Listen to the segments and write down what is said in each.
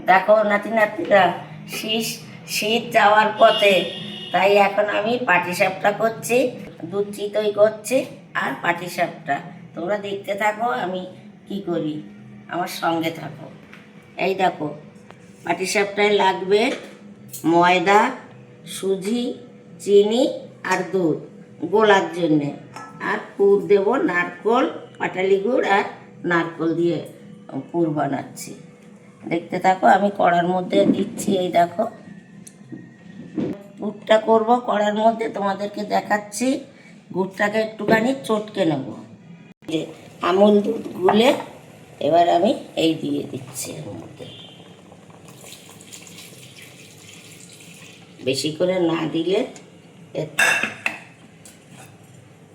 দেখো নাতি নাতিরা, শীত শীত যাওয়ার পথে, তাই এখন আমি পাটিসাপটা করছি, দুধ চিতই করছি আর পাটিসাপটা। তোমরা দেখতে থাকো আমি কি করি, আমার সঙ্গে থাকো। এই দেখো, পাটিসাপটায় লাগবে ময়দা, সুজি, চিনি আর দুধ গোলার জন্যে, আর পুর দেব নারকোল, পাটালি গুড় আর নারকোল দিয়ে পুর বানাচ্ছি। দেখতে থাকো, আমি কড়ার মধ্যে দিচ্ছি। এই দেখো, পুরটা করব কড়ার মধ্যে, তোমাদেরকে দেখাচ্ছি। গুড়টাকে একটুখানি চটকে নেব, যে আমুল দুধ গুলে এবার আমি এই দিয়ে দিচ্ছি এর মধ্যে। বেশি করে না দিলে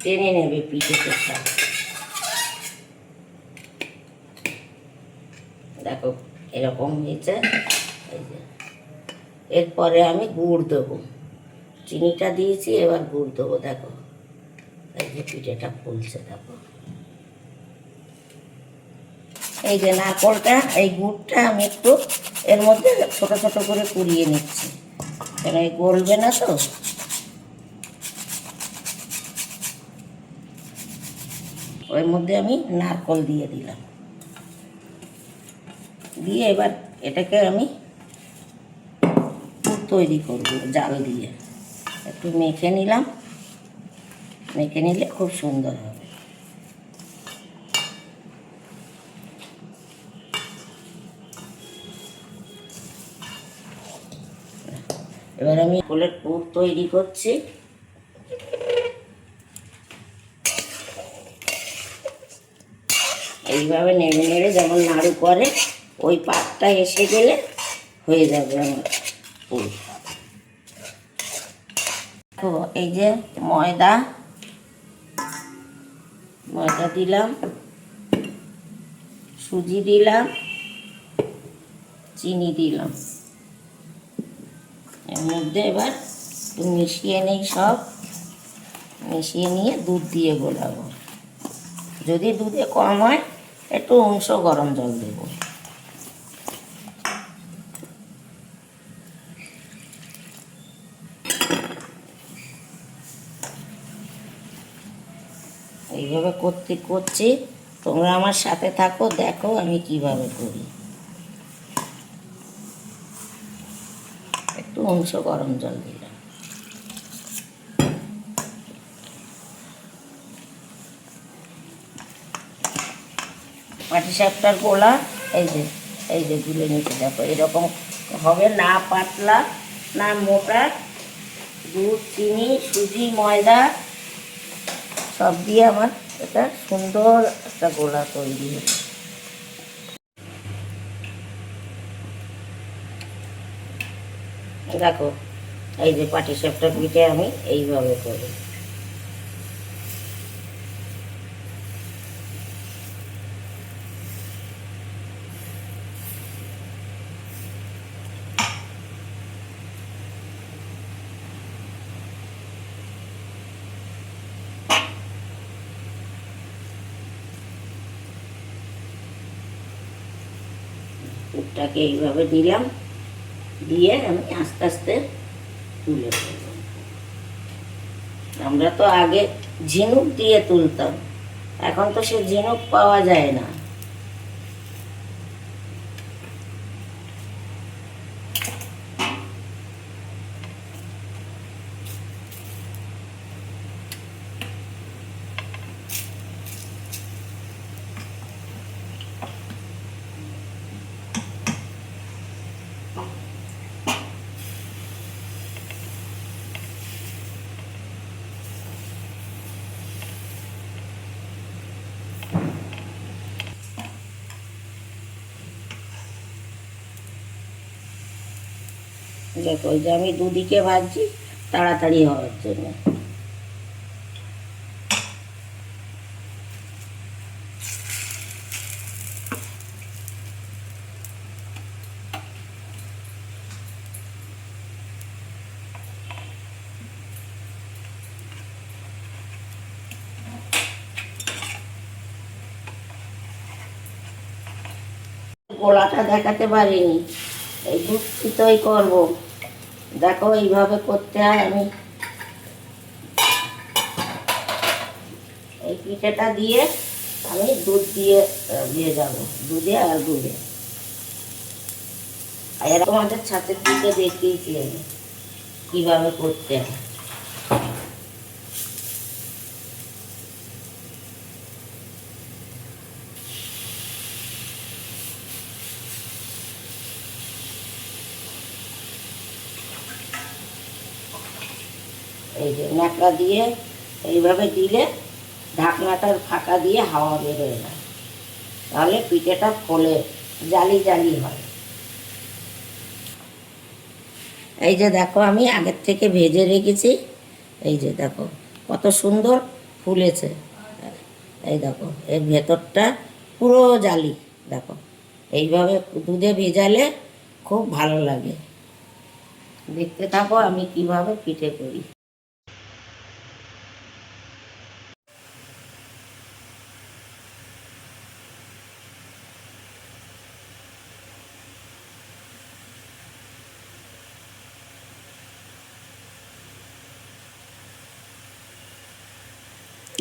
টেনে নেবে পিঠেটা। দেখো এরকম হয়েছে। এই যে এরপরে আমি গুড় দেবো, চিনিটা দিয়েছি, এবার গুড় দেবো। দেখো এই যে পিঠেটা ফুলছে। দেখো এই যে নারকোলটা, এই গুড়টা আমি একটু এর মধ্যে ছোট ছোট করে কুড়িয়ে নিচ্ছি, কেন এই গলবে না তো। ওর মধ্যে আমি নারকোল দিয়ে দিলাম, দিয়ে এবার এটাকে আমি পুর তৈরি করব জাল দিয়ে। একটু মেখে নিলাম, মেখে নিলে খুব সুন্দর হবে। এবার আমি কোলের পুর তৈরি করছি। এইভাবে নেড়ে নেড়ে যেমন নাড়ু করে, ওই পাতটা এসে গেলে হয়ে যাবে আমার পুর। দেখো এই যে ময়দা দিলাম, সুজি দিলাম, চিনি দিলাম। এর মধ্যে এবার একটু মিশিয়ে নেই, সব মিশিয়ে নিয়ে দুধ দিয়ে গোলাবো। যদি দুধে কম হয় একটু অংশ গরম জল দেবো। এইভাবে করছি, তোমরা আমার সাথে থাকো, দেখো আমি কিভাবে করি। একটু অংশ গরম জল দিলাম। পাটিসাপটার গোলা এই যে গুলে নিতে। দেখো এরকম হবে, না পাতলা না মোটা। দুধ, চিনি, সুজি, ময়দা সব দিয়ে আমার এটা সুন্দর একটা গোলা তৈরি হবে। দেখো এই যে পাটিসাপটা পিঠে আমি এইভাবে করি। পুরটাকে এইভাবে দিলাম, দিয়ে আমি আস্তে আস্তে তুলে ফেলব। আমরা তো আগে ঝিনুক দিয়ে তুলতাম, এখন তো সে ঝিনুক পাওয়া যায় না। দেখো ওই যে আমি দুদিকে ভাজছি তাড়াতাড়ি হওয়ার জন্য। গোলাটা দেখাতে পারিনি, এই দুধ চিতই করবো। দেখো এইভাবে করতে হয়। আমি এই পিঠেটা দিয়ে আমি দুধ দিয়ে ভেজাবো, দুধে আর দুধে। আর এরকম আমাদের ছাতের পিঠে দেখিয়েছি আমি কীভাবে করতে হয়। এই যে ন্যাকড়া দিয়ে এইভাবে দিলে ঢাকনাটার ফাঁকা দিয়ে হাওয়া বেরোয় না, তাহলে পিঠেটা ফোলে, জালি জালি হয়। এই যে দেখো আমি আগের থেকে ভেজে রেখেছি। এই যে দেখো কত সুন্দর ফুলেছে। এই দেখো এর ভেতরটা পুরো জালি। দেখো এইভাবে দুধে ভেজালে খুব ভালো লাগে। দেখতে থাকো আমি কিভাবে পিঠে করি।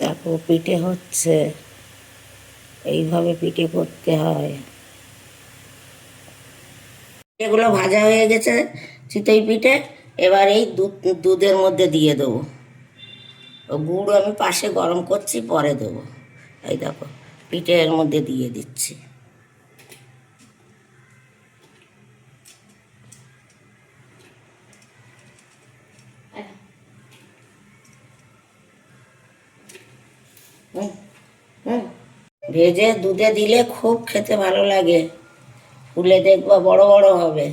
দেখো পিঠে হচ্ছে, এইভাবে পিঠে করতে হয়। এগুলো ভাজা হয়ে গেছে চিতই পিঠে। এবার এই দুধের মধ্যে দিয়ে দেবো। গুড় আমি পাশে গরম করছি, পরে দেবো। এই দেখো পিঠে এর মধ্যে দিয়ে দিচ্ছি। হুম হুম ভেজে দুধে দিলে খুব খেতে ভালো লাগে। ফুলে দেখবা বড় বড় হবে।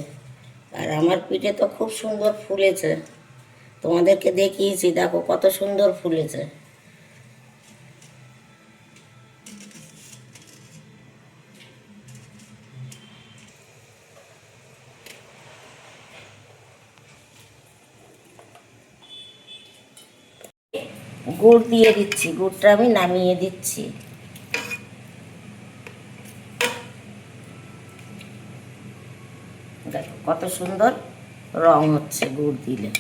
আর আমার পিঠে তো খুব সুন্দর ফুলেছে, তোমাদেরকে দেখিয়েছি। দেখো কত সুন্দর ফুলেছে। গুড় দিয়ে দিচ্ছি, গুড়টা আমি নামিয়ে দিচ্ছি। দেখো কত সুন্দর রং হচ্ছে গুড় দিলে।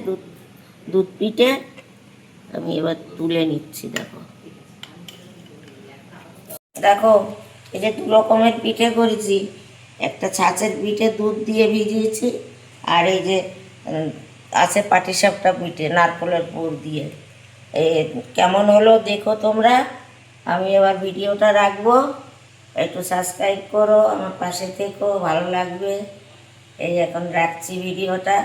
দুধ দুধ পিঠে আমি এবার তুলে নিচ্ছি। দেখো দেখো এই যে দু রকমের পিঠে করেছি। একটা ছাঁচের পিঠে দুধ দিয়ে ভিজিয়েছি, আর এই যে আছে পাটিসাপটা পিঠে নারকেলের পুর দিয়ে। এ কেমন হলো দেখো তোমরা। আমি এবার ভিডিওটা রাখবো, একটু সাবস্ক্রাইব করো, আমার পাশে থেকো, ভালো লাগবে। এই এখন রাখছি ভিডিওটা।